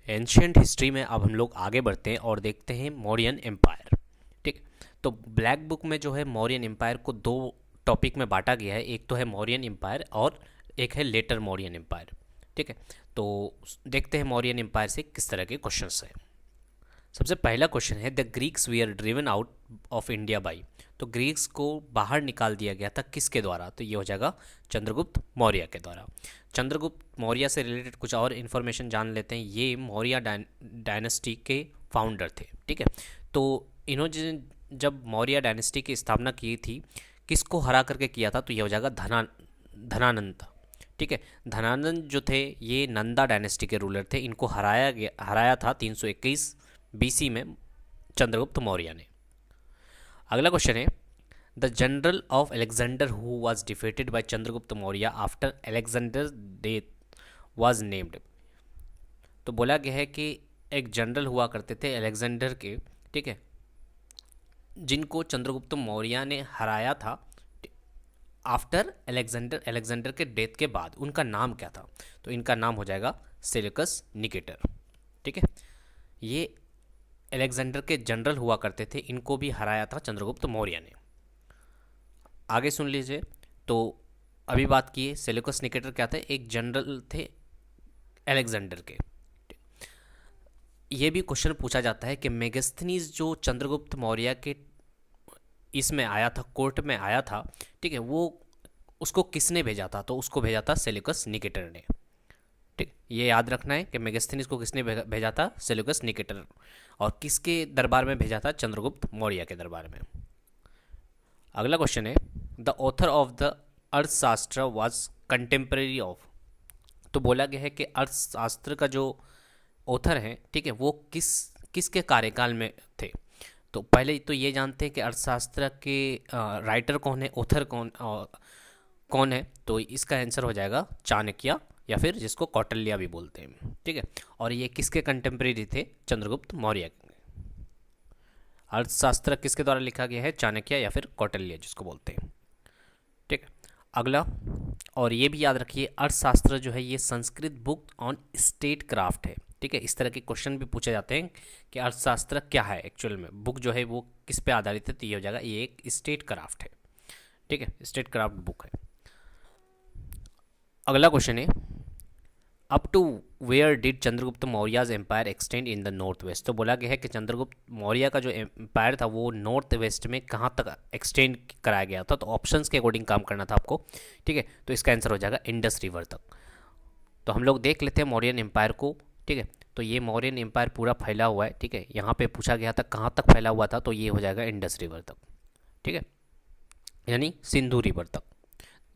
Ancient history में अब हम लोग आगे बढ़ते हैं और देखते हैं मौर्यन एम्पायर। ठीक, तो ब्लैक बुक में जो है मौर्यन एम्पायर को दो टॉपिक में बांटा गया है, एक तो है मौर्यन एम्पायर और एक है लेटर मौर्यन एम्पायर। ठीक है, तो देखते हैं मौर्यन एम्पायर से किस तरह के क्वेश्चंस है। सबसे पहला क्वेश्चन है the Greeks we are driven out of India by. तो ग्रीक्स को बाहर निकाल दिया गया था किसके द्वारा? तो ये हो जाएगा चंद्रगुप्त मौर्य के द्वारा। चंद्रगुप्त मौर्य से रिलेटेड कुछ और इन्फॉर्मेशन जान लेते हैं। ये मौर्य डायनेस्टी के फाउंडर थे। ठीक है, तो इन्होंने जब मौर्य डायनेस्टी की स्थापना की थी, किसको हरा करके किया था? तो ये हो जाएगा धनानंद। ठीक है, धनानंद जो थे ये नंदा डायनेस्टी के रूलर थे। इनको हराया था 321 बीसी में चंद्रगुप्त मौर्य ने। अगला क्वेश्चन है the general of Alexander who was defeated by Chandragupta Maurya after Alexander death was named. तो बोला गया है कि एक जनरल हुआ करते थे अलेक्जेंडर के, ठीक है, जिनको चंद्रगुप्त मौर्य ने हराया था आफ्टर अलेक्जेंडर के डेथ के बाद। उनका नाम क्या था? तो इनका नाम हो जाएगा सेल्यूकस निकेटर। ठीक है, ये अलेक्जेंडर के जनरल हुआ करते थे, इनको भी हराया था चंद्रगुप्त मौर्य ने। आगे सुन लीजिए। तो अभी बात की सेल्यूकस निकेटर क्या थे? एक जनरल थे अलेक्जेंडर के। ये भी क्वेश्चन पूछा जाता है कि मेगास्थनीज जो चंद्रगुप्त मौर्य के इसमें आया था, कोर्ट में आया था, ठीक है, वो उसको किसने भेजा था? तो उसको भेजा था सेल्यूकस निकेटर ने। ठीक, ये याद रखना है कि मेगास्थनीज को किसने भेजा था? Seleucus Nicator. और किसके दरबार में भेजा था? चंद्रगुप्त मौर्य के दरबार में। अगला क्वेश्चन है द ऑथर ऑफ द अर्थशास्त्र वाज कंटेम्प्रेरी ऑफ। तो बोला गया है कि अर्थशास्त्र का जो ऑथर है, ठीक है, वो किसके कार्यकाल में थे? तो पहले तो ये जानते हैं कि अर्थशास्त्र के राइटर कौन है, ऑथर कौन है? तो इसका आंसर हो जाएगा चाणक्य, या फिर जिसको कौटिल्य भी बोलते हैं। ठीक है, और ये किसके कंटेम्प्रेरी थे? चंद्रगुप्त मौर्य। अर्थशास्त्र किसके द्वारा लिखा गया है? चाणक्य या फिर कौटिल्य जिसको बोलते हैं। ठीक, अगला, और ये भी याद रखिए अर्थशास्त्र जो है ये Sanskrit book on state craft है। ठीक है, इस तरह के क्वेश्चन भी पूछे जाते हैं कि अर्थशास्त्र क्या है एक्चुअल में, बुक जो है वो किस पे आधारित है? तो ये हो जाएगा ये एक स्टेट क्राफ्ट है। ठीक है, स्टेट क्राफ्ट बुक है। अगला क्वेश्चन है up to where did Chandragupta Maurya's empire extend in the north west. तो बोला गया है कि चंद्रगुप्त मौर्य का जो एम्पायर था वो नॉर्थ वेस्ट में कहाँ तक एक्सटेंड कराया गया था? तो ऑप्शंस के अकॉर्डिंग काम करना था आपको। ठीक है, तो इसका आंसर हो जाएगा इंडस रिवर तक। तो हम लोग देख लेते हैं मौर्यन एम्पायर को। ठीक है, तो ये मौर्यन एम्पायर पूरा फैला हुआ है। ठीक है, यहाँ पे पूछा गया था कहाँ तक फैला हुआ था, तो ये हो जाएगा इंडस रिवर तक। ठीक है, यानी सिंधु रिवर तक।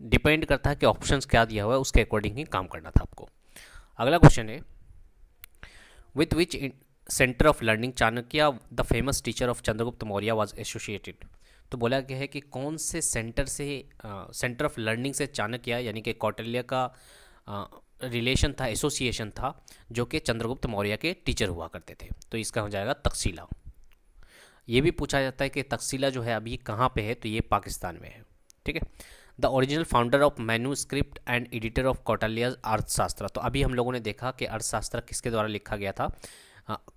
डिपेंड करता है कि ऑप्शंस क्या दिया हुआ है, उसके अकॉर्डिंग ही काम करना था आपको। अगला क्वेश्चन है with which centre of learning Chanakya the famous teacher of Chandragupta Maurya was associated. तो बोला गया है कि कौन से सेंटर से सेंटर ऑफ लर्निंग से चाणक्य यानी कि कौटिल्य का रिलेशन था, एसोसिएशन था, जो कि चंद्रगुप्त मौर्य के टीचर हुआ करते थे। तो इसका हो जाएगा तक्षशिला। ये भी पूछा जाता है कि तक्षशिला जो है अभी कहाँ पे है? तो ये पाकिस्तान में है। ठीक है, the original founder of manuscript and editor of Kautilya's Arthashastra. तो अभी हम लोगों ने देखा कि अर्थशास्त्र किसके द्वारा लिखा गया था?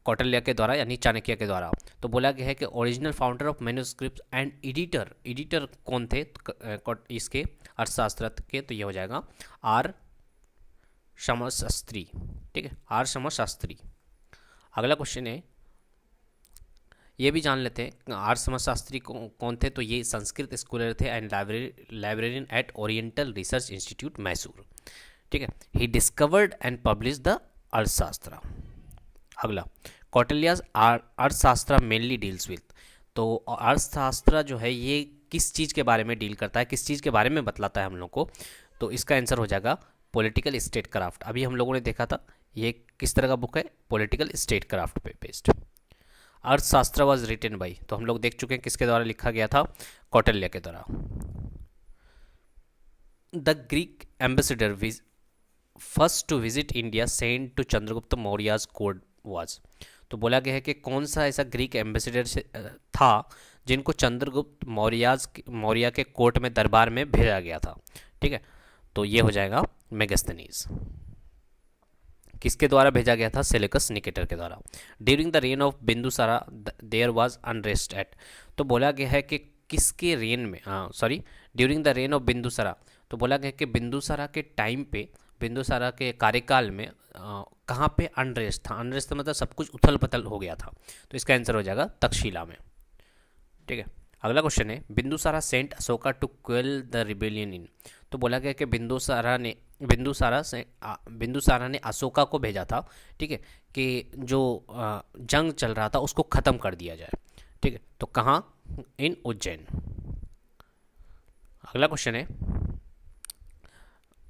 कौटिल्य के द्वारा यानी चाणक्य के द्वारा। तो बोला गया है कि original founder of manuscript and editor कौन थे इसके अर्थशास्त्र के? तो ये हो जाएगा आर समशास्त्री। ठीक है, आर समशास्त्री। अगला क्वेश्चन है, ये भी जान लेते हैं आर समशास्त्री कौन थे? तो ये संस्कृत स्कॉलर थे and librarian at oriental research institute Mysore. ठीक है, he discovered and publish the Arthashastra. अगला, कौटिल्यज अर्थशास्त्र मेनली डील्स विथ। तो अर्थशास्त्र जो है ये किस चीज़ के बारे में डील करता है, किस चीज़ के बारे में बतलाता है हम लोग को? तो इसका आंसर हो जाएगा पॉलिटिकल स्टेट क्राफ्ट। अभी हम लोगों ने देखा था ये किस तरह का बुक है? पॉलिटिकल स्टेट क्राफ्ट पे बेस्ड। अर्थशास्त्र वॉज रिटन बाई, तो हम लोग देख चुके हैं किसके द्वारा लिखा गया था? कौटिल्य के द्वारा। The Greek ambassador first to visit India sent to Chandragupta Maurya's court was. तो बोला गया है कि कौन सा ऐसा ग्रीक एम्बेसडर था जिनको चंद्रगुप्त मौर्य के कोर्ट में दरबार में भेजा गया था? ठीक है, तो ये हो जाएगा मेगास्थनीज। किसके द्वारा भेजा गया था? सेलेकस निकेटर के द्वारा। During the reign of Bindusara there was unrest at, तो बोला गया है कि किसके रेन में, during the reign of Bindusara, तो बोला गया कि बिंदुसारा के टाइम पे, बिंदुसारा के कार्यकाल में कहाँ पे अनरेस्ट था? अनरेस्ट मतलब सब कुछ उथल पुथल हो गया था, तो इसका आंसर हो जाएगा तक्षशिला में। ठीक है, अगला क्वेश्चन है Bindusara sent Ashoka to quell the rebellion in, तो बोला गया कि बिंदुसारा ने अशोका को भेजा था, ठीक है, कि जो जंग चल रहा था उसको ख़त्म कर दिया जाए। ठीक है, तो कहाँ? इन उज्जैन। अगला क्वेश्चन है,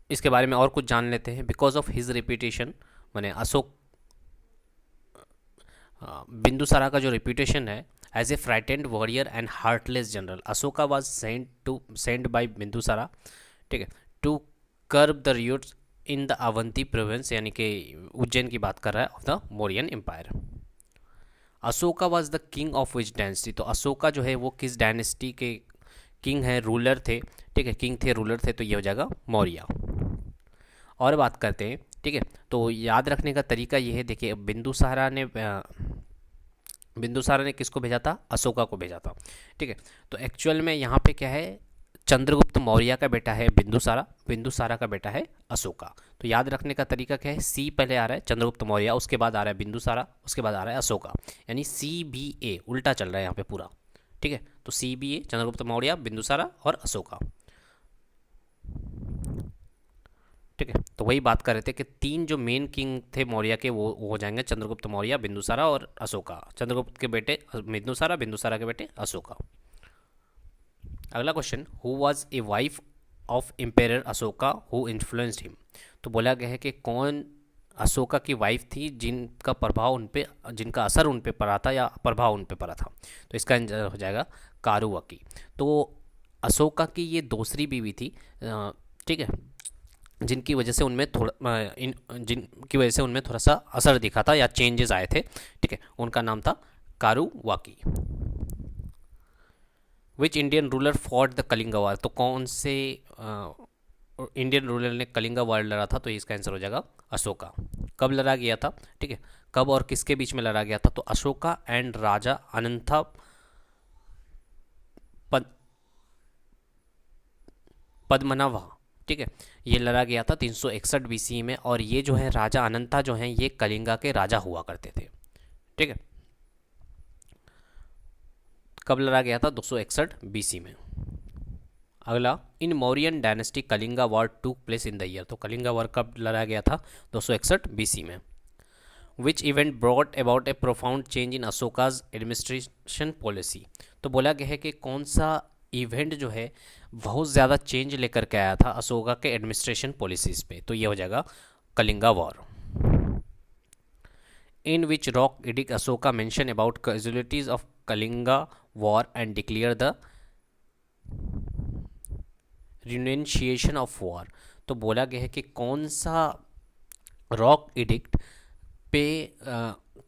इसके बारे में और कुछ जान लेते हैं। बिकॉज ऑफ हिज रेपुटेशन, मैंने बिंदुसारा का जो रेपुटेशन है as a frightened warrior and heartless general, Ashoka was sent by Bindusara, ठीक है, to curb the riots in the Avanti province, यानी कि उज्जैन की बात कर रहा है, of the Mauryan empire. Ashoka was the king of which dynasty, तो अशोका जो है वो किस डायनेस्टी के किंग है, रूलर थे, ठीक है, किंग थे, रूलर थे, तो ये हो जाएगा मौर्य। और बात करते हैं, ठीक है, तो याद रखने का तरीका ये है, देखिए बिंदुसारा ने किसको भेजा था? अशोका को भेजा था। ठीक है, तो एक्चुअल में यहाँ पे क्या है, चंद्रगुप्त मौर्य का बेटा है बिंदुसारा, बिंदुसारा का बेटा है अशोका। तो याद रखने का तरीका क्या है? सी पहले आ रहा है चंद्रगुप्त मौर्य, उसके बाद आ रहा है बिंदुसारा, उसके बाद आ रहा है अशोका, यानी CBA उल्टा चल रहा है यहाँ पे पूरा। ठीक है, तो CBA चंद्रगुप्त मौर्य, बिंदुसारा और अशोका। ठीक है, तो वही बात कर रहे थे कि तीन जो मेन किंग थे मौर्य के वो हो जाएंगे चंद्रगुप्त मौर्य, बिंदुसारा और अशोका। चंद्रगुप्त के बेटे बिंदुसारा, बिंदुसारा के बेटे अशोका। अगला question, who was a wife of emperor Ashoka who influenced him, तो बोला गया है कि कौन अशोका की वाइफ थी जिनका प्रभाव उन पे, जिनका असर उन पे पड़ा था या प्रभाव उन पे पड़ा था, तो इसका आंसर हो जाएगा कारुवकी। तो अशोका की ये दूसरी बीवी थी, ठीक है, जिनकी वजह से उनमें थोड़ा सा असर दिखा था या चेंजेस आए थे। ठीक है, उनका नाम था Karuvaki. Which Indian ruler fought the Kalinga war, तो कौन से इंडियन रूलर ने कलिंगा वार लड़ा था? तो इसका आंसर हो जाएगा अशोका। कब लड़ा गया था? ठीक है, कब और किसके बीच में लड़ा गया था? तो अशोका एंड राजा अनंथा पद्मनाभा, ठीक है, ये लड़ा गया था 361 BC में, और ये जो है राजा अनंता जो हैं ये कलिंगा के राजा हुआ करते थे। ठीक है, कब लड़ा गया था? 261 BC में। अगला, in Mauryan dynasty Kalinga war took place in the year, तो कलिंगा वॉर कब लड़ा गया था? 261 BC में। Which event brought about A profound change in Ashoka's administration policy, तो बोला गया है कि कौन सा इवेंट जो है बहुत ज़्यादा चेंज लेकर के आया था अशोका के एडमिनिस्ट्रेशन पॉलिसीज पे, तो ये हो जाएगा Kalinga war. In which rock edict Ashoka mention about casualties of Kalinga war and declare the renunciation of war, तो बोला गया है कि कौन सा रॉक एडिक्ट पे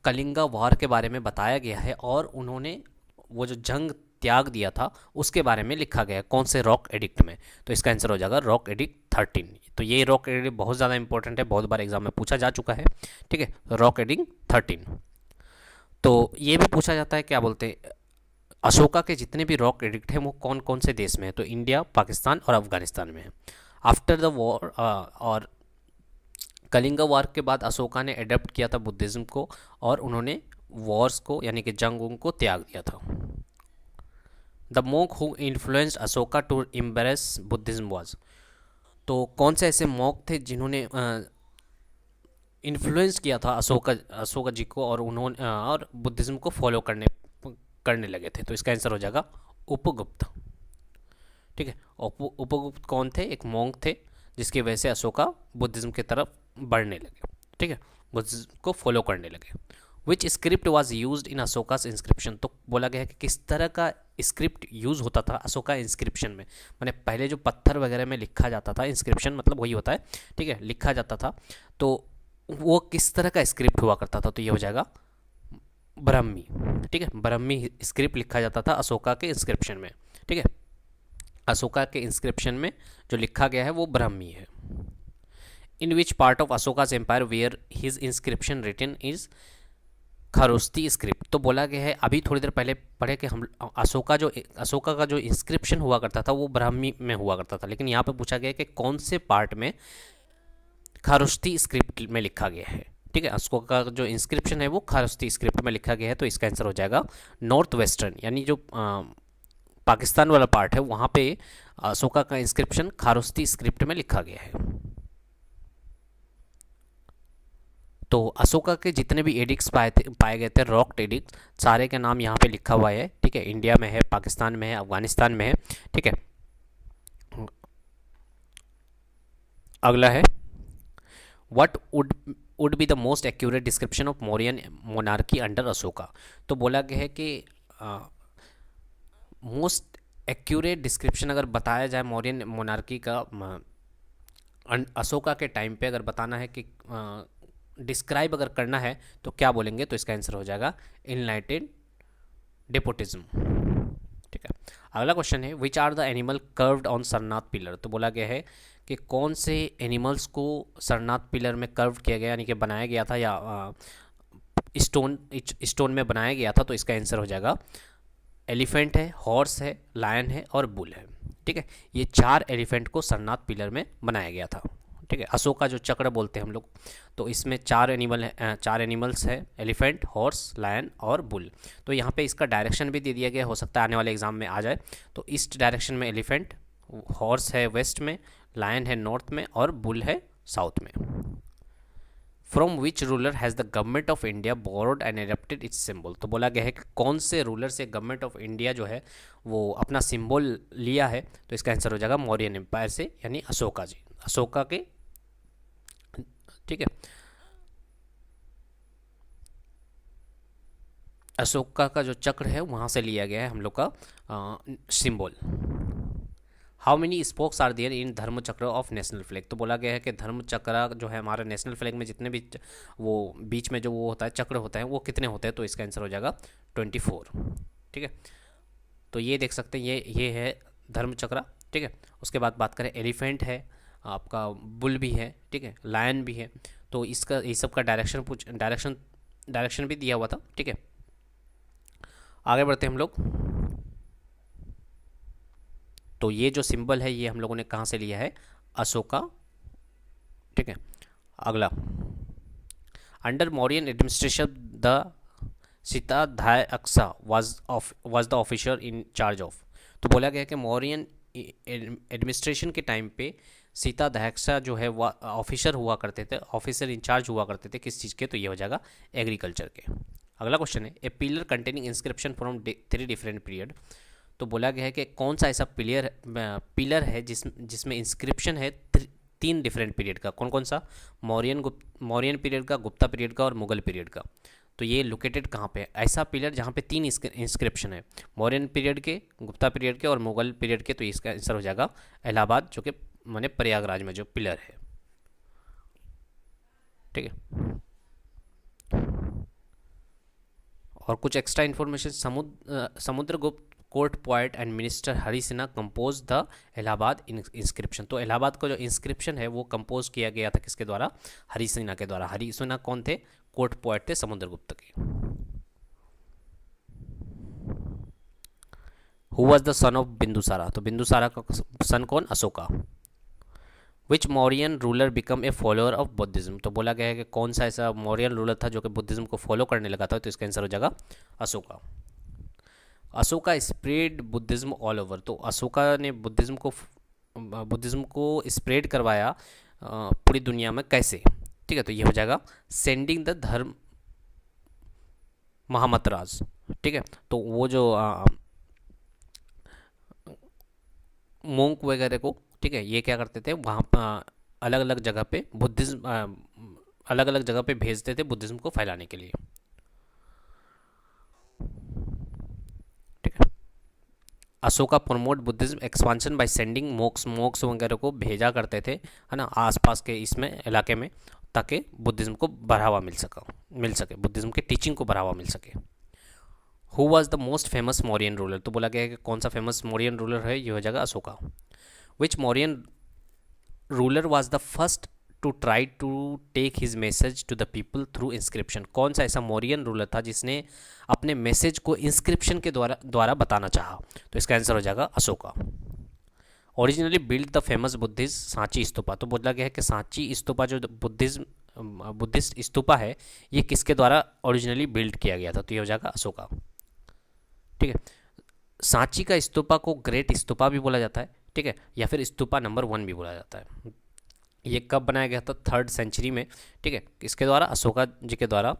कलिंगा वॉर के बारे में बताया गया है और उन्होंने वो जो जंग त्याग दिया था उसके बारे में लिखा गया है, कौन से रॉक एडिक्ट में? तो इसका आंसर हो जाएगा रॉक एडिक्ट 13। तो ये रॉक एडिक्ट बहुत ज़्यादा इंपॉर्टेंट है, बहुत बार एग्जाम में पूछा जा चुका है। ठीक है, रॉक एडिक्ट 13। तो ये भी पूछा जाता है, क्या बोलते हैं, अशोका के जितने भी रॉक एडिक्ट हैं वो कौन कौन से देश में है? तो इंडिया, पाकिस्तान और अफगानिस्तान में है। आफ्टर द वॉर, और कलिंगा वॉर के बाद अशोका ने एडप्ट किया था बुद्धिज़्म को, और उन्होंने वॉर्स को यानी कि जंगों को त्याग दिया था। The monk who influenced Ashoka to embrace Buddhism was, तो कौन से ऐसे मॉन्क थे जिन्होंने इन्फ्लुएंस किया था अशोका जी को, और उन्होंने और बुद्धिज्म को फॉलो करने लगे थे? तो इसका आंसर हो जाएगा उपगुप्त। ठीक है, उपगुप्त कौन थे? एक मॉन्क थे जिसकी वजह से अशोका बुद्धिज्म की तरफ बढ़ने लगे। ठीक है, बुद्धिज्म को फॉलो करने लगे। Which script was use in Ashoka's inscription, तो बोला गया है कि किस तरह का स्क्रिप्ट यूज़ होता था अशोका इंस्क्रिप्शन में, मैंने पहले जो पत्थर वगैरह में लिखा जाता था, इंस्क्रिप्शन मतलब वही होता है, ठीक है, लिखा जाता था, तो वो किस तरह का स्क्रिप्ट हुआ करता था? तो ये हो जाएगा ब्राह्मी। ठीक है, ब्राह्मी स्क्रिप्ट लिखा जाता था अशोका के इंस्क्रिप्शन में। ठीक है, अशोका के इंस्क्रिप्शन में जो लिखा गया है वो ब्राह्मी है। In which part of Ashoka's empire where his inscription written is Kharosthi script. तो बोला गया है, अभी थोड़ी देर पहले पढ़े कि हम अशोका का जो इंस्क्रिप्शन हुआ करता था वो ब्राह्मी में हुआ करता था, लेकिन यहाँ पे पूछा गया है कि कौन से पार्ट में खरोस्ती स्क्रिप्ट में लिखा गया है। ठीक है, अशोका का जो इंस्क्रिप्शन है वो खरोस्ती स्क्रिप्ट में लिखा गया है, तो इसका आंसर हो जाएगा नॉर्थ वेस्टर्न, यानी जो पाकिस्तान वाला पार्ट है वहाँ पे अशोका का इंस्क्रिप्शन खारोस्ती स्क्रिप्ट में लिखा गया है। तो अशोका के जितने भी एडिक्ट्स पाए गए थे, रॉक्ड एडिक्ट, सारे के नाम यहाँ पे लिखा हुआ है। ठीक है, इंडिया में है, पाकिस्तान में है, अफगानिस्तान में है। ठीक है, अगला है what would be the most accurate description of Mauryan monarchy under Ashoka. तो बोला गया है कि मोस्ट एक्यूरेट डिस्क्रिप्शन अगर बताया जाए मौर्यन मोनार्की का अशोका के टाइम पे अगर बताना है कि डिस्क्राइब अगर करना है तो क्या बोलेंगे, तो इसका आंसर हो जाएगा इनलाइटेड डेपोटिज्म। ठीक है, अगला क्वेश्चन है which are the animal carved on Sarnath pillar. तो बोला गया है कि कौन से एनिमल्स को सरनाथ पिलर में कर्व किया गया, यानी कि बनाया गया था या स्टोन में बनाया गया था, तो इसका आंसर हो जाएगा एलिफेंट है, हॉर्स है, लायन है और बुल है। ठीक है, ये 4 एलिफेंट को सरनाथ पिलर में बनाया गया था। ठीक है, अशोका जो चक्र बोलते हैं हम लोग, तो इसमें 4 एनिमल्स है, एलिफेंट, हॉर्स, लायन और बुल। तो यहाँ पे इसका डायरेक्शन भी दे दिया गया, हो सकता है आने वाले एग्जाम में आ जाए। तो ईस्ट डायरेक्शन में एलिफेंट, हॉर्स है वेस्ट में, लायन है नॉर्थ में और बुल है साउथ में। From which ruler has the government of India borrowed and adapted it's symbol. तो बोला गया है कि कौन से रूलर से गवर्नमेंट ऑफ इंडिया जो है वो अपना सिंबल लिया है, तो इसका आंसर हो जाएगा मौर्यन एम्पायर से, यानी अशोका जी, अशोका के। ठीक है, अशोका का जो चक्र है वहाँ से लिया गया है हम लोग का symbol. How many spokes are there in Dharma Chakra of national flag. तो बोला गया है कि धर्म चक्र जो है हमारे नेशनल फ्लैग में जितने भी वो बीच में जो वो होता है चक्र होता है वो कितने होते हैं, तो इसका आंसर हो जाएगा 24। ठीक है, तो ये देख सकते हैं, ये है धर्म चक्र। ठीक है, उसके बाद बात करें, एलिफेंट है आपका, बुल भी है, ठीक है, लायन भी है। तो इसका ये सब का डायरेक्शन भी दिया हुआ था। ठीक है, आगे बढ़ते हैं हम लोग। तो ये जो सिंबल है ये हम लोगों ने कहाँ से लिया है, अशोका। ठीक है, अगला, under Mauryan administration the Sitadhyaksha was the officer in charge of. तो बोला गया कि मौर्यन एडमिनिस्ट्रेशन के टाइम पे सीताधायक्सा जो है वह ऑफिसर हुआ करते थे, ऑफिसर इंचार्ज हुआ करते थे किस चीज़ के, तो ये हो जाएगा एग्रीकल्चर के। अगला क्वेश्चन है a pillar containing inscription from 3 different period. तो बोला गया है कि कौन सा ऐसा पिलर है जिसमें इंस्क्रिप्शन है 3 डिफरेंट पीरियड का। कौन कौन सा, मौर्यन पीरियड का, गुप्ता पीरियड का और मुगल पीरियड का। तो ये लोकेटेड कहाँ पे है, ऐसा पिलर जहाँ पे 3 इंस्क्रिप्शन है, मौर्यन पीरियड के, गुप्ता पीरियड के और मुगल पीरियड के। तो इसका आंसर हो जाएगा इलाहाबाद, जो कि माने प्रयागराज में जो पिलर है। ठीक है, और कुछ extra information, Samudragupta court poet and minister Hari Sinha compose the Allahabad inscription. तो इलाहाबाद का जो इंस्क्रिप्शन है वो कंपोज किया गया था किसके द्वारा, हरि सिन्हा के द्वारा। हरि सिन्हा कौन थे, कोर्ट पोएट थे समुद्रगुप्त के। Who was the son of Bindusara. तो बिंदुसारा का सन कौन, Ashoka. Which Mauryan ruler become a follower of Buddhism. तो बोला गया है कि कौन सा ऐसा मौर्यन रूलर था जो कि बुद्धिज्म को फॉलो करने लगा था, तो इसका आंसर हो जाएगा Ashoka. Ashoka spread Buddhism all over. तो अशोका ने बुद्धिज्म को स्प्रेड करवाया पूरी दुनिया में, कैसे। ठीक है, तो ये हो जाएगा सेंडिंग द धर्म महामतराज। ठीक है, तो वो जो मोंक वगैरह को, ठीक है, ये क्या करते थे वहाँ अलग अलग जगह पे अलग अलग जगह पे भेजते थे बुद्धिज्म को फैलाने के लिए। ठीक है, Ashoka promote Buddhism expansion by sending MOOCs वगैरह को भेजा करते थे, है ना, आसपास के इसमें इलाके में, ताकि बुद्धिज्म को बढ़ावा मिल सके, बुद्धिज्म के टीचिंग को बढ़ावा मिल सके। Who was the most famous Mauryan ruler. तो बोला गया है कि कौन सा फेमस मौर्यन रूलर है, ये हो जाएगा Ashoka. Which Mauryan ruler was the first to try to take his message to the people through inscription. कौन सा ऐसा मौर्यन रूलर था जिसने अपने मैसेज को इंस्क्रिप्शन के द्वारा बताना चाहा? तो इसका आंसर हो जाएगा Ashoka. Originally build the famous Buddhist Sanchi stupa. तो बोला गया है कि सांची स्तूपा जो बुद्धिस्ट स्तूपा है ये किसके द्वारा ओरिजिनली बिल्ड किया गया था? तो ये हो जाएगा अशोका। ठीक है, सांची का स्तूपा को ग्रेट स्तूपा भी बोला जाता है, ठीक है, या फिर स्तूपा नंबर 1 भी बोला जाता है। ये कब बनाया गया था? 3rd सेंचुरी में, ठीक है, किसके द्वारा? अशोका जी के द्वारा।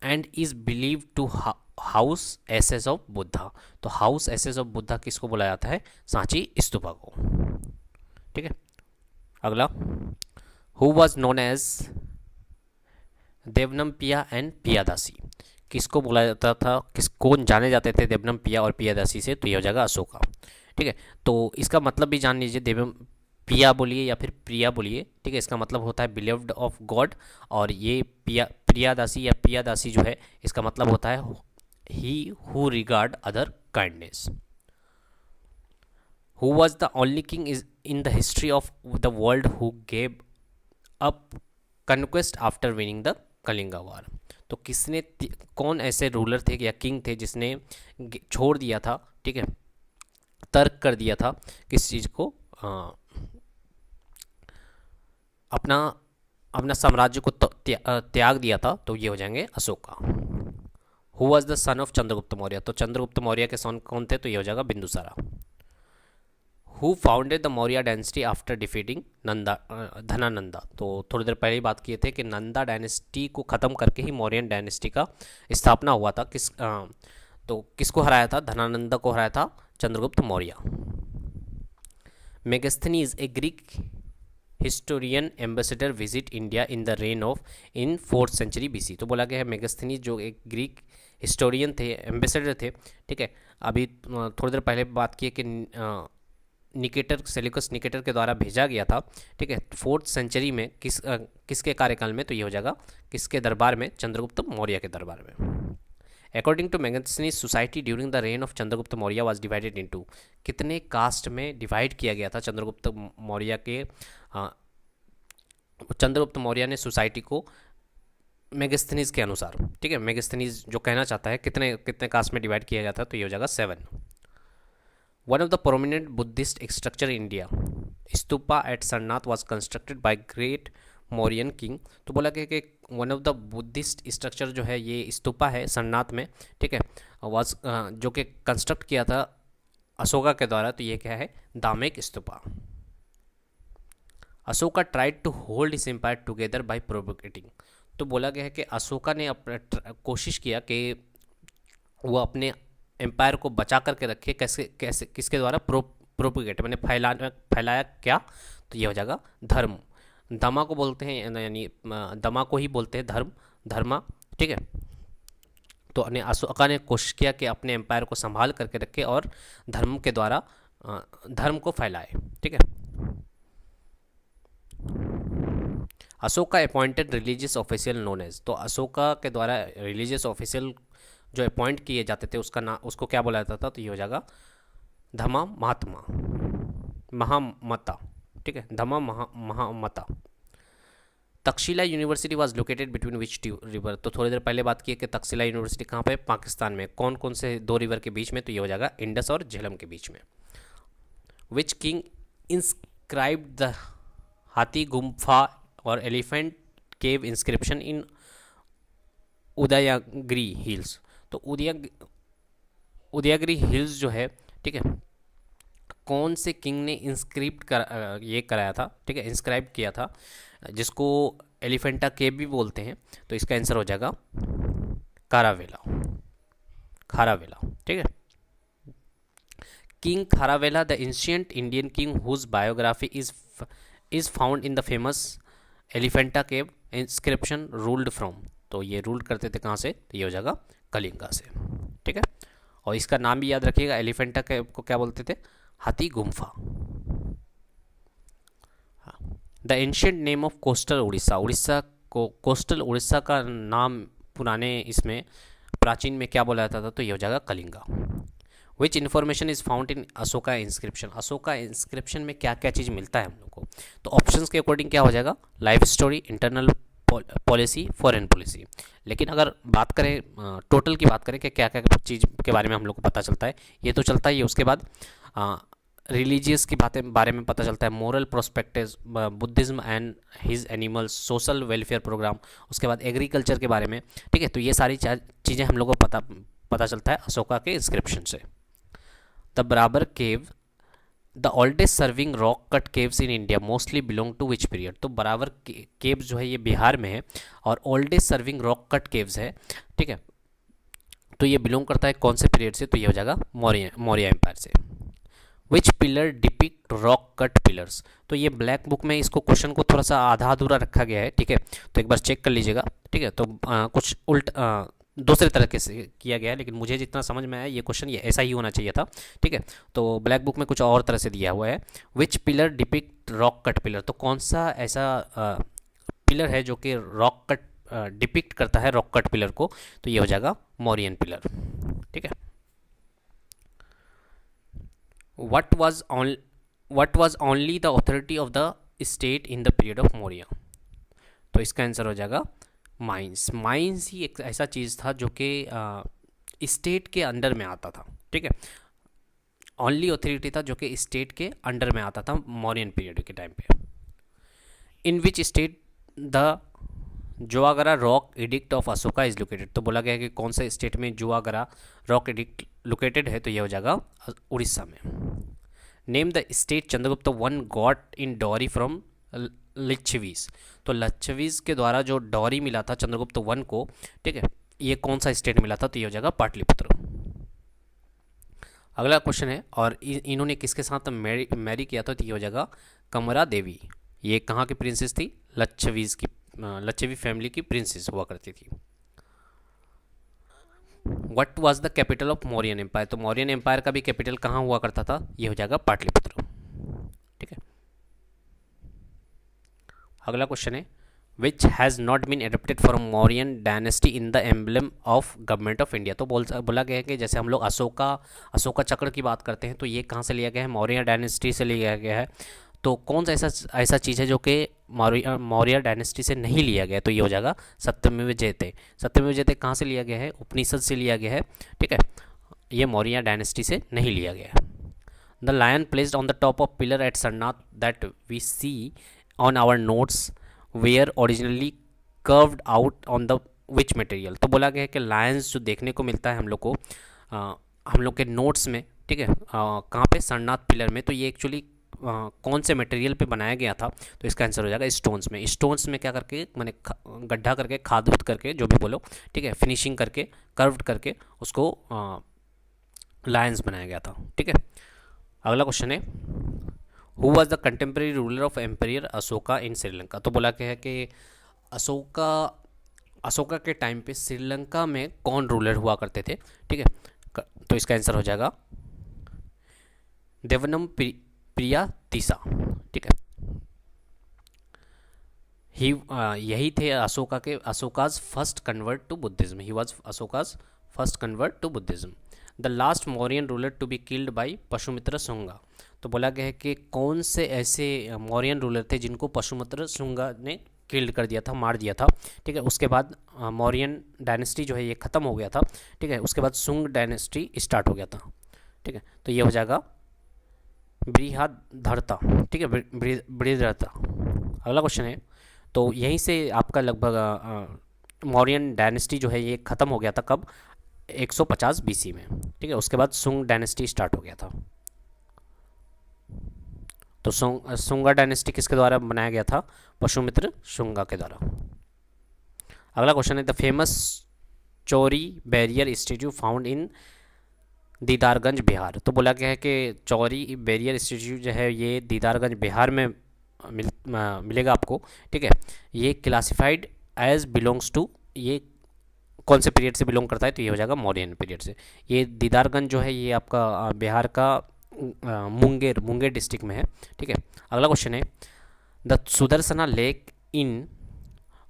And is believe to house ashes of Buddha. तो हाउस एसेस ऑफ बुद्धा किसको बोला जाता है? सांची स्तूपा को। ठीक है, अगला, who was known as Devanampiya and Piyadasi. किसको बोला जाता था, किसको जाने जाते थे देवनमपिया और पियादासी से? तो ये हो जाएगा अशोका। ठीक है, तो इसका मतलब भी जान लीजिए, देवम पिया बोलिए या फिर प्रिया बोलिए, ठीक है, इसका मतलब होता है बिलीव्ड ऑफ गॉड। और ये प्रियादासी या पियादासी जो है इसका मतलब होता है he who regard other kindness. Who was the only king is in the history of the world who gave up conquest after winning the Kalinga war. तो किसने, कौन ऐसे रूलर थे या किंग थे जिसने छोड़ दिया था, ठीक है, तर्क कर दिया था किस चीज़ को, अपना साम्राज्य को त्याग दिया था? तो ये हो जाएंगे Ashoka. Who was the son of Chandragupta Maurya. तो चंद्रगुप्त मौर्य के सन कौन थे? तो ये हो जाएगा Bindusara. Who founded the Maurya dynasty after defeating Dhanananda. तो थोड़ी देर पहले ही बात किए थे कि नंदा डायनेस्टी को ख़त्म करके ही मौर्यन डायनेस्टी का स्थापना हुआ था। तो किसको हराया था? धनानंदा को हराया था Chandragupta Maurya. Megasthenes a Greek historian ambassador visit India in the reign of in 4th century BC। तो बोला गया है मेगास्थनीज जो एक ग्रीक हिस्टोरियन थे, एम्बेसडर थे, ठीक है, अभी थोड़ी देर पहले बात की कि निकेटर, सेल्यूकस निकेटर के द्वारा भेजा गया था, ठीक है, 4th सेंचुरी में किसके कार्यकाल में? तो ये हो जाएगा किसके दरबार में? चंद्रगुप्त मौर्य के दरबार में। According to Megasthenes society during the reign of Chandragupta Maurya was divided into. कितने कास्ट में डिवाइड किया गया था चंद्रगुप्त मौर्य के? चंद्रगुप्त मौर्य ने सोसाइटी को मेगास्थनीज के अनुसार, ठीक है, मेगास्थनीज जो कहना चाहता है कितने कितने कास्ट में डिवाइड किया जाता है? तो ये हो जाएगा 7। One of the prominent Buddhist structure in India stupa at Sarnath was constructed by great Mauryan king. तो बोला गया कि one of the Buddhist structure जो है ये स्तूपा है सरनाथ में, ठीक है, वाज जो कि कंस्ट्रक्ट किया था अशोका के द्वारा। तो ये क्या है? Dhamek stupa. Ashoka tried to hold his empire together by provocating. तो बोला गया है कि अशोका ने कोशिश किया कि वो अपने एम्पायर को बचा करके रखे, कैसे किसके द्वारा? प्रोपोगेट, मैंने फैलाया क्या? तो ये हो जाएगा धर्म। दमा को बोलते हैं, यानी दमा को ही बोलते हैं धर्मा, ठीक है। तो अशोका ने कोशिश किया कि अपने एम्पायर को संभाल करके रखे और धर्म के द्वारा धर्म को फैलाए, ठीक है। Ashoka appointed religious official known as. तो अशोका के द्वारा रिलीजियस ऑफिशियल जो अपॉइंट किए जाते थे उसको क्या बोला जाता था? तो ये हो जाएगा धमा महामता, ठीक है, Dhamma Mahamatta. Takshashila university was located between which river. तो थोड़ी देर पहले बात की है कि तक्षशिला यूनिवर्सिटी कहाँ पे? पाकिस्तान में। कौन कौन से 2 रिवर के बीच में? तो ये हो जाएगा इंडस और झेलम के बीच में। Which king inscribed the Hathi Gumpha और elephant cave inscription in Udayagiri hills. तो उदयगिरी हिल्स जो है, ठीक है, कौन से किंग ने ये कराया था, ठीक है, इंस्क्राइब किया था, जिसको एलिफेंटा केव भी बोलते हैं? तो इसका आंसर हो जाएगा खारावेला, ठीक है। King Kharavela the ancient Indian king whose biography is found in the famous Elephanta cave inscription ruled from. तो ये रूल करते थे कहाँ से? तो ये हो जाएगा कलिंगा से, ठीक है। और इसका नाम भी याद रखिएगा, एलिफेंटा केव को क्या बोलते थे? Hathi Gumpha. The ancient name of coastal Orissa. Orissa को कोस्टल उड़ीसा का नाम पुराने इसमें प्राचीन में क्या बोला जाता था? तो ये हो जाएगा कलिंगा। विच information is found in Ashoka inscription, Ashoka inscription में क्या क्या चीज़ मिलता है हम लोग को। तो ऑप्शंस के अकॉर्डिंग क्या हो जाएगा, life story, internal policy, foreign policy. लेकिन अगर बात करें टोटल की बात करें कि क्या क्या चीज़ के बारे में हम लोग को पता चलता है, ये तो चलता ही है। उसके बाद रिलीजियस की बातें बारे में पता चलता है, moral prospectives, Buddhism and his animals, social welfare programme, उसके बाद एग्रीकल्चर के बारे में। ठीक है, तो ये सारी चीज़ें हम लोग को पता चलता है अशोका के इंस्क्रिप्शन से। The Barabar cave, the oldest serving rock cut caves in India mostly belong to which period. तो बराबर केव जो है ये बिहार में है और oldest serving rock cut caves है। ठीक है, तो ये बिलोंग करता है कौन से पीरियड से, तो ये हो जाएगा मौर्य एम्पायर से। Which pillar depict rock cut pillars, तो ये ब्लैक बुक में इसको क्वेश्चन को थोड़ा सा आधा अधूरा रखा गया है। ठीक है, तो एक बार चेक कर लीजिएगा। ठीक है, तो कुछ दूसरे तरीके से किया गया है, लेकिन मुझे जितना समझ में आया ये क्वेश्चन ये ऐसा ही होना चाहिए था। ठीक है, तो ब्लैक बुक में कुछ और तरह से दिया हुआ है। Which pillar depict rock cut pillar, तो कौन सा ऐसा पिलर है जो कि रॉक कट डिपिक्ट करता है रॉक कट पिलर को, तो ये हो जाएगा मौर्यन पिलर। ठीक है, what was only the authority of the state in the period of Maurya, तो इसका आंसर हो जाएगा माइंस। माइंस ही एक ऐसा चीज़ था जो कि स्टेट के अंडर में आता था। ठीक है, ओनली अथॉरिटी था जो कि स्टेट के अंडर में आता था मौर्यन पीरियड के टाइम पे। In which state the Junagarh rock edict of Ashoka is located, तो बोला गया है कि कौन से स्टेट में जुआगरा रॉक एडिक्ट लोकेटेड है, तो ये हो जाएगा उड़ीसा में। Name the state Chandragupta one got in dowry from Licchavis, तो लिच्छवीज के द्वारा जो डॉरी मिला था चंद्रगुप्त वन को, ठीक है, ये कौन सा स्टेट मिला था, तो ये हो जाएगा पाटलिपुत्र। अगला क्वेश्चन है, और इन्होंने किसके साथ मैरी किया था, तो ये हो जाएगा कमरा देवी। ये कहाँ की प्रिंसेस थी, लच्छवी फैमिली की प्रिंसेस हुआ करती थी। What was the capital of Mauryan empire, तो मौर्यन एम्पायर का भी कैपिटल कहाँ हुआ करता था, ये हो जाएगा पाटलिपुत्र। ठीक है, अगला क्वेश्चन है, which has not been adapted from Mauryan dynasty in the emblem of government of India, तो बोला गया है कि जैसे हम लोग अशोका चक्र की बात करते हैं तो ये कहाँ से लिया गया है, मौर्य डायनेस्टी से लिया गया है। तो कौन सा ऐसा चीज़ है जो कि मौर्य डायनेस्टी से नहीं लिया गया, तो ये हो जाएगा सत्यमेव जयते। सत्यमेव जयते कहाँ से लिया गया है, उपनिषद से लिया गया है। ठीक है, ये मौर्य डायनेस्टी से नहीं लिया गया है। The lion placed on the top of pillar at Sarnath that we see on our notes were originally carved out on the which material, तो बोला गया है कि लायंस जो देखने को मिलता है हम लोग को हम लोग के नोट्स में, ठीक है, कहाँ पे, सरनाथ पिलर में, तो ये एक्चुअली कौन से मटेरियल पे बनाया गया था, तो इसका आंसर हो जाएगा स्टोन्स में। स्टोन्स में क्या करके, मैंने गड्ढा करके, खाद उद करके, जो भी बोलो, ठीक है, फिनिशिंग करके, कर्व्ड करके उसको लायंस बनाया गया था। ठीक है, अगला क्वेश्चन है, who was the contemporary ruler of empire Ashoka in Sri Lanka, तो बोला क्या है कि अशोका के टाइम पे श्रीलंका में कौन रूलर हुआ करते थे। ठीक है, तो इसका आंसर हो जाएगा देवनम प्रिया तीसा। ठीक है, यही थे Ashoka's first convert to Buddhism, he was Ashoka's first convert to Buddhism. The last Mauryan ruler to be killed by Pushyamitra Shunga, तो बोला गया है कि कौन से ऐसे मौर्यन रूलर थे जिनको पशुमित्र शुंगा ने किल्ड कर दिया था, मार दिया था। ठीक है, उसके बाद मौर्यन डायनेस्टी जो है ये ख़त्म हो गया था। ठीक है, उसके बाद शुंग डायनेस्टी स्टार्ट हो गया था। ठीक है, तो ये हो जाएगा बृहद्रथा। ठीक है, बृहद्रथा। अगला क्वेश्चन है, तो यहीं से आपका लगभग मौर्यन डायनेस्टी जो है ये ख़त्म हो गया था कब, 150 BC में। ठीक है, उसके बाद शुंग डायनेस्टी स्टार्ट हो गया था। तो शुंगा डायनेस्टी किसके द्वारा बनाया गया था, पशुमित्र शुंगा के द्वारा। अगला क्वेश्चन है, the famous Chauri barrier statue found in Didarganj Bihar, तो बोला गया है कि चौरी बैरियर स्टैच्यू जो है ये दीदारगंज बिहार में मिलेगा आपको। ठीक है, ये क्लासिफाइड एज बिलोंग्स टू, ये कौन से पीरियड से बिलोंग करता है, तो ये हो जाएगा मौर्यन पीरियड से। ये दीदारगंज जो है ये आपका बिहार का मुंगेर डिस्ट्रिक्ट में है। ठीक है, अगला क्वेश्चन है, the Sudarshana lake in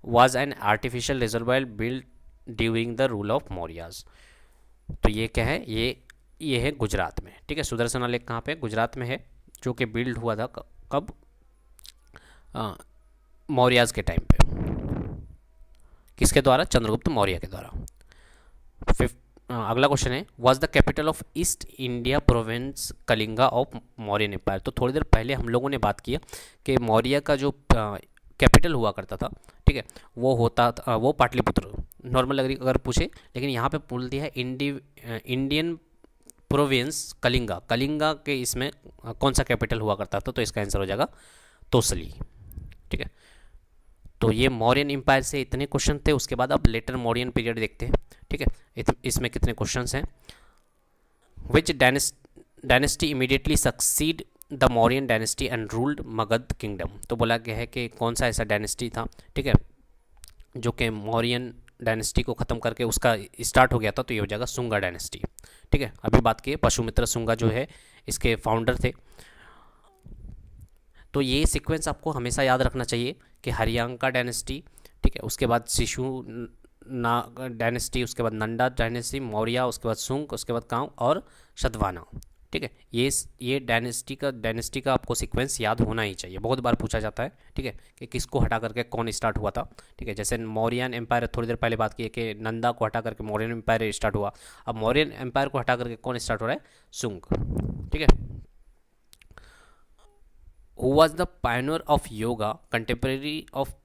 was an artificial reservoir built during the rule of Mauryas, तो ये क्या है, ये ये है गुजरात में, ठीक है। सुदर्शना लेक कहाँ पे? गुजरात में है, जो कि बिल्ड हुआ था कब? मौर्याज के टाइम पे। किसके द्वारा? चंद्रगुप्त मौर्य के द्वारा। अगला क्वेश्चन है, was the capital of East India province Kalinga of Mauryan empire. तो थोड़ी देर पहले हम लोगों ने बात किया कि मौर्य का जो कैपिटल हुआ करता था, ठीक है, वो होता था, वो पाटलिपुत्र। नॉर्मल अगर पूछे, लेकिन यहाँ पे बोल दिया है इंडियन प्रोविंस कलिंगा। कलिंगा के इसमें कौन सा कैपिटल हुआ करता था? तो इसका आंसर हो जाएगा तोसली, ठीक है। तो ये मौर्यन एम्पायर से इतने क्वेश्चन थे। उसके बाद अब लेटर मौर्यन पीरियड देखते हैं, ठीक है। इसमें कितने क्वेश्चंस हैं? विच dynasty immediately succeed the Mauryan dynasty and ruled Magadh kingdom. तो बोला गया है कि कौन सा ऐसा डायनेस्टी था, ठीक है, जो कि मौर्यन डायनेस्टी को ख़त्म करके उसका स्टार्ट हो गया था। तो ये हो जाएगा सुंगा डायनेस्टी, ठीक है। अभी बात की पशुमित्र शुंगा जो है इसके फाउंडर थे। तो ये सीक्वेंस आपको हमेशा याद रखना चाहिए कि हरियांका डायनेस्टी, ठीक है, उसके बाद शिशु ना डायनेस्टी, उसके बाद नंदा डायनेस्टी, मौर्य, उसके बाद सुंग, उसके बाद कांग और शतवाना, ठीक है। ये डायनेस्टी का आपको सीक्वेंस याद होना ही चाहिए, बहुत बार पूछा जाता है, ठीक है, कि किसको हटा करके कौन स्टार्ट हुआ था, ठीक है। जैसे मौर्यन एम्पायर थोड़ी देर पहले बात की है कि नंदा को हटा करके मौर्यन एम्पायर स्टार्ट हुआ। अब मौर्यन एम्पायर को हटा करके कौन स्टार्ट हो रहा है? सुंग, ठीक है। Who was the pioneer of yoga contemporary of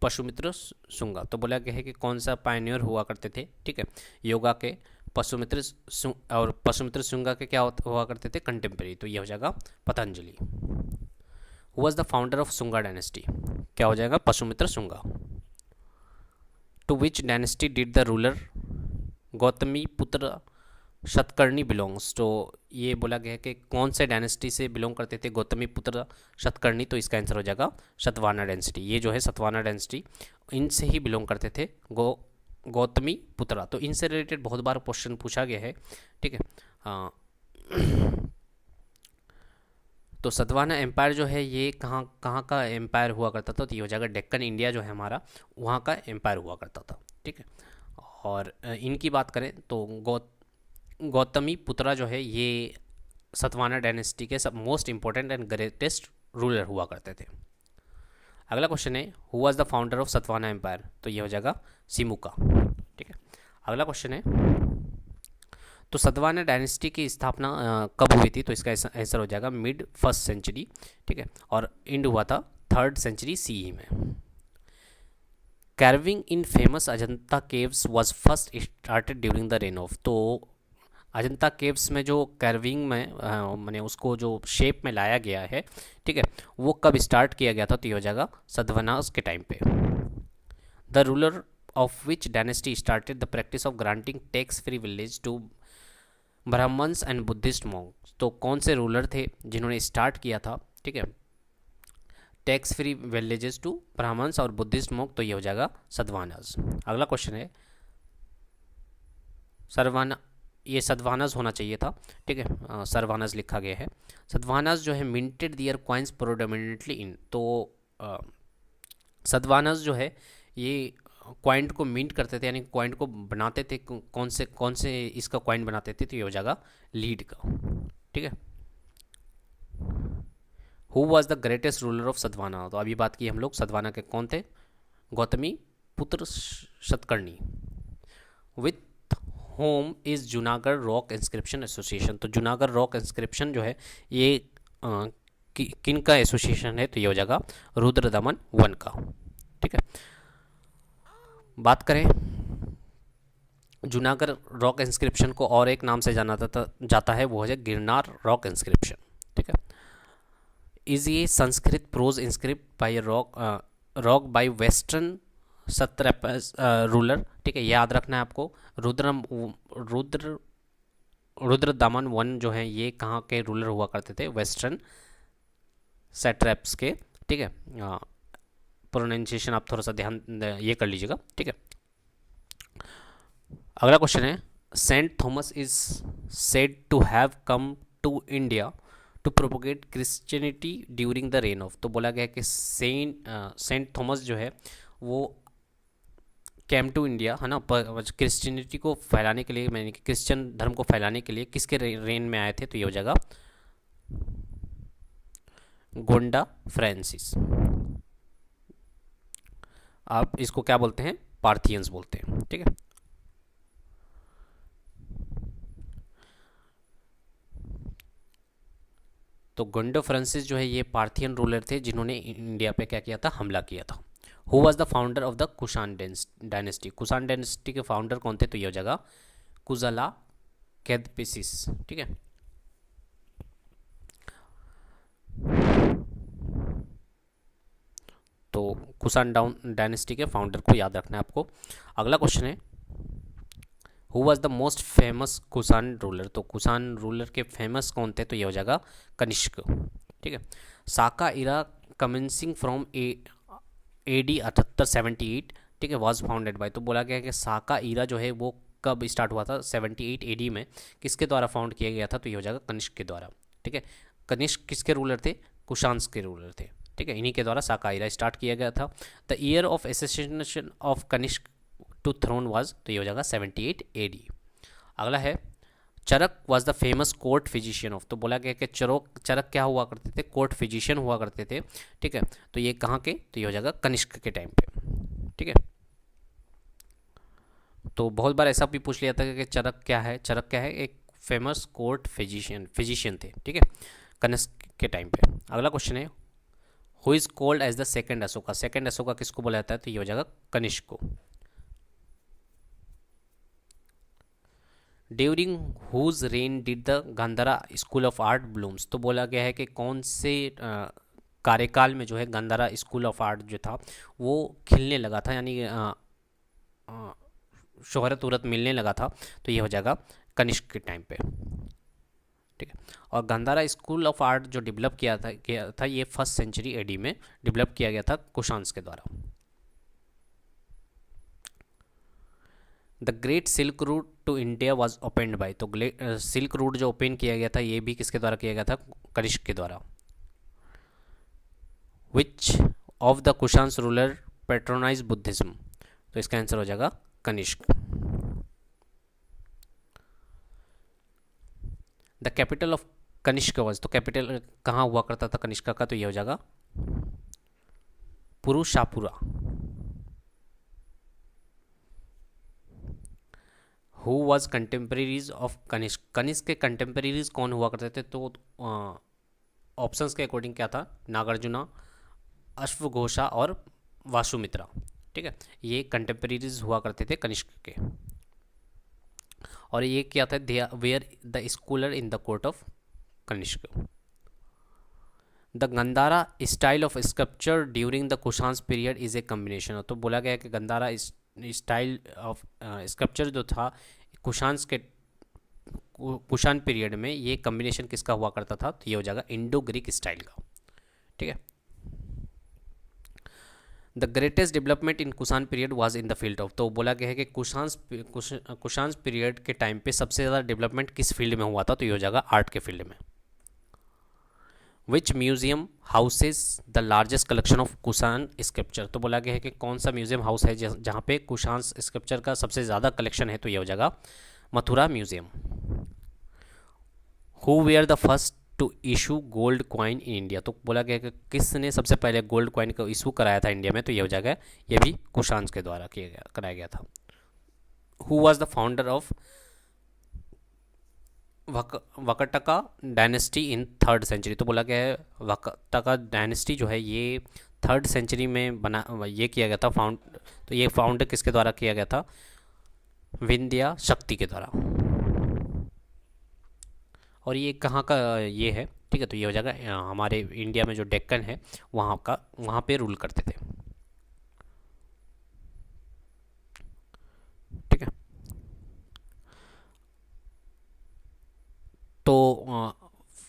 Pushyamitra Shunga. तो बोला गया है कि कौन सा पायनियर हुआ करते थे, ठीक है, योगा के। और पशुमित्र शुंगा के क्या हुआ करते थे? कंटेम्प्रेरी। तो ये हो जाएगा Patanjali. Who was the founder of Shunga dynasty? क्या हो जाएगा? Pushyamitra Shunga. To which dynasty did the ruler Gautami Putra Satakarni belongs. तो ये बोला गया है कि कौन से डायनेस्टी से बिलोंग करते थे गौतमी पुत्र शतकर्णी। तो इसका आंसर हो जाएगा सतवाना डायनेस्टी। ये जो है सतवाना डायनेस्टी, इनसे ही बिलोंग करते थे गौतमी पुत्रा। तो इनसे रिलेटेड बहुत बार क्वेश्चन पूछा गया है, ठीक है। तो सतवाना एम्पायर जो है ये कहाँ कहाँ का एम्पायर हुआ करता था? तो ये हो जाएगा डेक्कन इंडिया जो है हमारा, वहाँ का एम्पायर हुआ करता था, ठीक है। और इनकी बात करें तो गौतमी पुत्रा जो है ये सतवाना डायनेस्टी के सब most important and greatest ruler हुआ करते थे। अगला क्वेश्चन है, who was the founder of Satavahana empire? तो ये हो जाएगा सिमुका, ठीक है। अगला क्वेश्चन है, तो सतवाना डायनेस्टी की स्थापना कब हुई थी? तो इसका आंसर हो जाएगा मिड फर्स्ट सेंचुरी, ठीक है, और एंड हुआ था 3rd सेंचुरी CE में। Carving in famous Ajanta caves was first started during the reign of. तो अजंता केव्स में जो कैर्विंग में मैंने उसको जो शेप में लाया गया है, ठीक है, वो कब स्टार्ट किया गया था? तो ये हो जाएगा सतवानास के टाइम पे। The ruler of which dynasty started the practice of granting tax free village to Brahmins and Buddhist monks. तो कौन से रूलर थे जिन्होंने स्टार्ट किया था, ठीक है, tax free villages to Brahmins और बुद्धिस्ट मॉन्क? तो ये हो जाएगा सतवानास। अगला क्वेश्चन है, ये सतवानास होना चाहिए था, ठीक है, सरवानास लिखा गया है। सतवानास जो है मिंटेड दियर कॉइन्स प्रोडोमिनेटली इन। तो सतवानास जो है ये कॉइन को मिंट करते थे, यानी कॉइन को बनाते थे। कौन से इसका कॉइन बनाते थे? तो ये हो जाएगा लीड का, ठीक है। Who was the greatest ruler of Satavahana? तो अभी बात की हम लोग सतवाना के कौन थे? Gautami Putra Satakarni. With home is Junagadh rock inscription association. तो जूनागढ़ रॉक इंस्क्रिप्शन जो है ये किन का एसोसिएशन है? तो ये हो जाएगा रुद्रदमन वन का, ठीक है। बात करें जूनागढ़ रॉक इंस्क्रिप्शन को और एक नाम से जाना जाता है, वो है गिरनार रॉक इंस्क्रिप्शन, ठीक है। इज ये Sanskrit prose inscript by rock by western Satrapas ruler, ठीक है, याद रखना है आपको। रुद्रदमन वन जो है ये कहाँ के रूलर हुआ करते थे? वेस्टर्न सैट्रैप्स के, ठीक है। प्रोनाउंसिएशन आप थोड़ा सा ध्यान ये कर लीजिएगा, ठीक है। अगला क्वेश्चन है, Saint Thomas is said to have come to India to propagate Christianity during the reign of. तो बोला गया कि सेंट थॉमस जो है वो कैम टू इंडिया, है ना, क्रिश्चियनिटी को फैलाने के लिए, मैंने क्रिश्चियन धर्म को फैलाने के लिए किसके रेन में आए थे, तो ये हो जाएगा गोंडा फ्रांसिस। आप इसको क्या बोलते हैं, पार्थियंस बोलते हैं, ठीक है। तो गोंडा फ्रांसिस जो है ये पार्थियन रूलर थे जिन्होंने इंडिया पे क्या किया था, हमला किया था। Who was the founder of the Kushan dynasty, Kushan dynasty के फाउंडर कौन थे, तो ये हो जाएगा कुजला कैदपिसिस, ठीक है। तो कुषाण डायनेस्टी के फाउंडर को याद रखना है आपको। अगला क्वेश्चन है, who was the most famous Kushan ruler, तो कुषाण रूलर के फेमस कौन थे, तो ये हो जाएगा कनिष्क, ठीक है। साका इरा कमेंसिंग फ्रॉम AD 78, ठीक है, वॉज फाउंडेड बाय, तो बोला गया है कि साका इरा जो है वो कब स्टार्ट हुआ था, 78 AD में, किसके द्वारा फाउंड किया गया था, तो ये हो जाएगा कनिष्क के द्वारा, ठीक है। कनिष्क किसके रूलर थे, कुषाण के रूलर थे, ठीक है, इन्हीं के द्वारा साका इरा स्टार्ट किया गया था। The year of assassination of Kanishka to throne was, तो ये हो जाएगा 78 AD। अगला है, Charaka was the famous court physician of, तो बोला गया कि चरक क्या हुआ करते थे, कोर्ट फिजिशियन हुआ करते थे, ठीक है। तो ये कहाँ के, तो ये हो जाएगा कनिष्क के टाइम पे, ठीक है। तो बहुत बार ऐसा भी पूछ लिया था कि चरक क्या है, चरक क्या है, एक फेमस कोर्ट फिजिशियन थे, ठीक है, कनिष्क के टाइम पे। अगला क्वेश्चन है, who is called as the second Ashoka, second Ashoka किसको बोला जाता है, तो ये हो जाएगा कनिष्क को। During whose reign did the Gandhara school of art blooms, तो बोला गया है कि कौन से कार्यकाल में जो है गांधारा स्कूल ऑफ आर्ट जो था वो खिलने लगा था, यानी शोहरत उरत मिलने लगा था, तो ये हो जाएगा कनिष्क के टाइम पे, ठीक है। और गांधारा स्कूल ऑफ आर्ट जो डेवलप किया था ये 1st सेंचुरी AD में डेवलप किया गया था कुषाण के द्वारा। The great silk route to India was opened by, तो सिल्क रूट जो ओपन किया गया था ये भी किसके द्वारा किया गया था, कनिष्क के द्वारा। Which of the Kushan ruler patronise Buddhism, तो इसका आंसर हो जाएगा Kanishka. The capital of Kanishka was, तो कैपिटल कहाँ हुआ करता था कनिष्क का, तो ये हो जाएगा Purushapura. Who was contemporaries of Kanishka, Kanishka के कंटेम्प्रेरीज कौन हुआ करते थे, तो ऑप्शंस के अकॉर्डिंग क्या था, नागार्जुना, अश्वघोषा और वासुमित्रा, ठीक है, ये कंटेम्प्रेरीज हुआ करते थे कनिष्क के। और ये क्या था, they were the scholar in the court of Kanishka. The Gandhara style of sculpture during the Kushan period is a combination, तो बोला गया है कि गंधारा स्टाइल ऑफ स्कल्पचर जो था कुषाण पीरियड में, ये कम्बिनेशन किसका हुआ करता था, तो ये हो जाएगा इंडो ग्रीक स्टाइल का, ठीक है। The greatest development in Kushan period was in the field of, तो बोला गया है कि कुषाण पीरियड के टाइम पे सबसे ज़्यादा डेवलपमेंट किस फील्ड में हुआ था, तो ये हो जाएगा आर्ट के फील्ड में। Which museum houses the largest collection of Kushan sculpture, तो बोला गया है कि कौन सा म्यूजियम हाउस है जहाँ पे कुषाण स्कल्पचर का सबसे ज़्यादा कलेक्शन है, तो ये हो जाएगा Mathura museum. Who were the first to issue gold coin in India, तो बोला गया कि किसने सबसे पहले गोल्ड कॉइन को इशू कराया था इंडिया में, तो ये हो जाएगा, ये भी कुषाण के द्वारा कराया गया था। Who was the founder of Vakataka dynasty in 3rd century, तो बोला गया है वकटका डायनेस्टी जो है ये 3rd सेंचुरी में ये किया गया था फाउंड, तो ये फाउंड किसके द्वारा किया गया था, विंध्या शक्ति के द्वारा। और ये कहाँ का ये है, ठीक है, तो ये हो जाएगा हमारे इंडिया में जो डेक्कन है वहाँ पे रूल करते थे, ठीक है। तो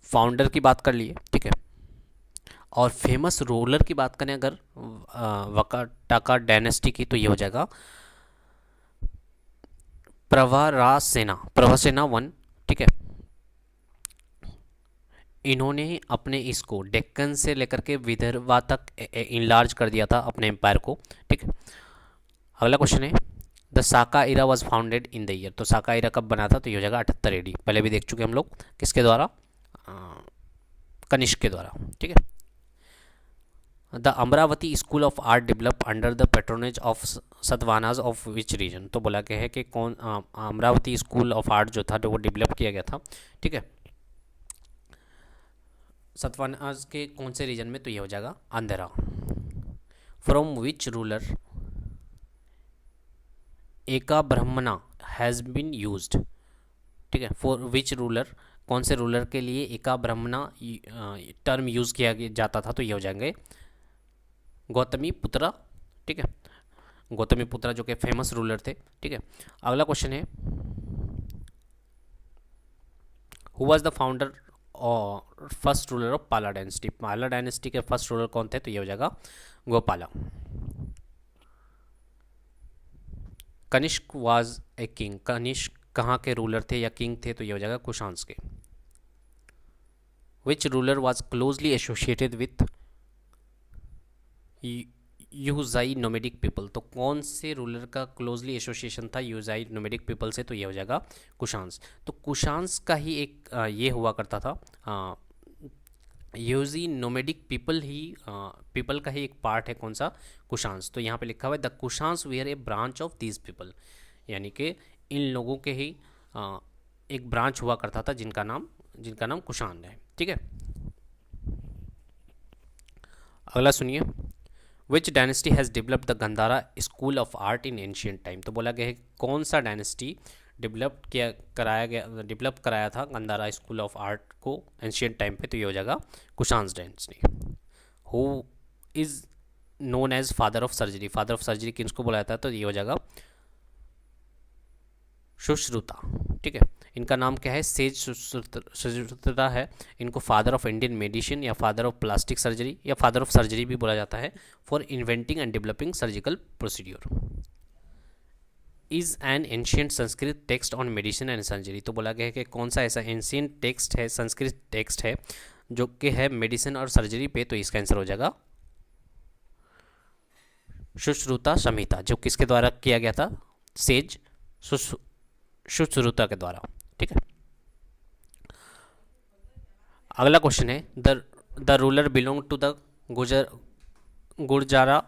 फाउंडर की बात कर लिए, ठीक है। और फेमस रूलर की बात करें अगर वकाटाका डायनेस्टी की, तो ये हो जाएगा प्रभासेना 1, ठीक है। इन्होंने अपने इसको डेक्कन से लेकर के विदर्भा तक इनलार्ज कर दिया था अपने एम्पायर को, ठीक है। अगला क्वेश्चन है, the Saka era was founded in the year, तो साका इरा कब बना था, तो ये हो जाएगा 78 AD। पहले भी देख चुके हम लोग, किसके द्वारा, कनिष्क के द्वारा, ठीक है। The Amaravati school of art develop under the patronage of Satavahanas of which region, तो बोला गया है कि कौन अमरावती स्कूल ऑफ आर्ट जो था तो वो डेवलप किया गया था, ठीक है, सतवानाज के कौन से रीजन में, तो ये हो जाएगा आंध्रा। फ्रॉम विच रूलर एका ब्रह्मणा हैज़ बीन यूज्ड, ठीक है, फॉर विच रूलर, कौन से रूलर के लिए एका ब्रह्मणा टर्म यूज़ किया जाता था, तो ये हो जाएंगे गौतमी पुत्रा, ठीक है, गौतमी पुत्रा जो कि फेमस रूलर थे, ठीक है। अगला क्वेश्चन है, हु वाज द फाउंडर और first ruler of Pala dynasty, Pala dynasty के फर्स्ट रूलर कौन थे, तो ये हो जाएगा Gopala. Kanishka was a king, Kanishka कहाँ के रूलर थे या किंग थे, तो ये हो जाएगा कुशांस के। Which ruler was closely associated with Yuezhi nomadic people, तो कौन से रूलर का क्लोजली एसोसिएशन था यूजाई नोमेडिक पीपल से, तो ये हो जाएगा कुशांस। तो कुशांस का ही एक ये हुआ करता था, यूजी नोमेडिक पीपल ही पीपल का ही एक पार्ट है, कौन सा, कुशांस। तो यहाँ पे लिखा हुआ है the Kushans were a branch of these people, यानी कि इन लोगों के ही एक ब्रांच हुआ करता था जिनका नाम कुशान है, ठीक है। अगला सुनिए, विच dynasty has developed the Gandhara school of art in ancient time, तो बोला गया है कौन सा डायनेस्टी डेवलप कराया था गंधारा स्कूल ऑफ आर्ट को एंशियंट टाइम पे, तो ये हो जाएगा Kushans dynasty. Who is known as father of surgery, father of surgery किसको बोला जाता है, तो ये हो जाएगा सुश्रुता, ठीक है। इनका नाम क्या है, सेज सुश्रुता है। इनको फादर ऑफ इंडियन मेडिसिन या फादर ऑफ प्लास्टिक सर्जरी या फादर ऑफ सर्जरी भी बोला जाता है, for inventing and developing surgical procedure. Is an ancient Sanskrit text on medicine and surgery, तो बोला गया है कि कौन सा ऐसा एंशियंट टेक्स्ट है, संस्कृत टेक्स्ट है जो कि है मेडिसिन और सर्जरी पे, तो इसका आंसर हो जाएगा सुश्रुता संहिता, जो किसके द्वारा किया गया था, सेज सुश्रुता के द्वारा, ठीक है। अगला क्वेश्चन है, the ruler belong to the Gurjara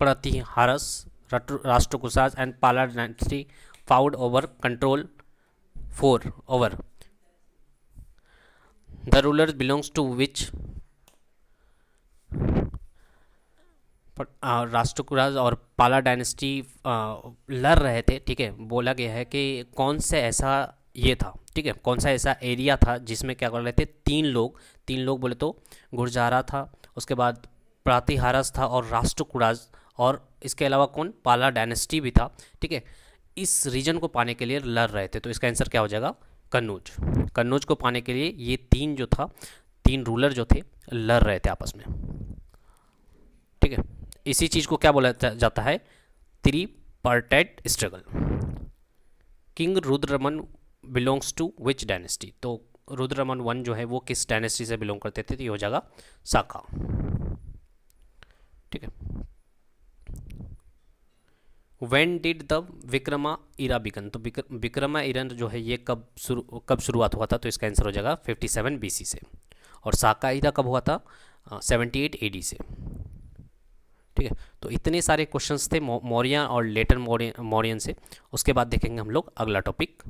Pratiharas Rashtrakutas and Pala dynasty fought over control over the ruler belongs to which, Rashtrakutas और पाला डायनेस्टी लड़ रहे थे, ठीक है। बोला गया है कि कौन से ऐसा ये था, ठीक है, कौन सा ऐसा एरिया था जिसमें क्या कर रहे थे, तीन लोग बोले तो गुर्जारा था, उसके बाद प्रातिहारस था और राष्ट्रकुराज, और इसके अलावा कौन, पाला डायनेस्टी भी था, ठीक है। इस रीजन को पाने के लिए लड़ रहे थे, तो इसका आंसर क्या हो जाएगा, कन्नौज को पाने के लिए ये तीन रूलर जो थे लड़ रहे थे आपस में, ठीक है। इसी चीज को क्या बोला जाता है, tripartite struggle. King Rudraman belongs to which dynasty, तो रुद्रमन वन जो है वो किस डायनेस्टी से बिलोंग करते थे, तो ये हो जाएगा साका, ठीक है। When did the Vikrama era began, तो विक्रमा इरा जो है ये कब शुरुआत हुआ था, तो इसका आंसर हो जाएगा 57 BC से, और साका इरा कब हुआ था, 78 AD से, ठीक है। तो इतने सारे क्वेश्चंस थे मौर्य और लेटर मौर्यन से। उसके बाद देखेंगे हम लोग अगला टॉपिक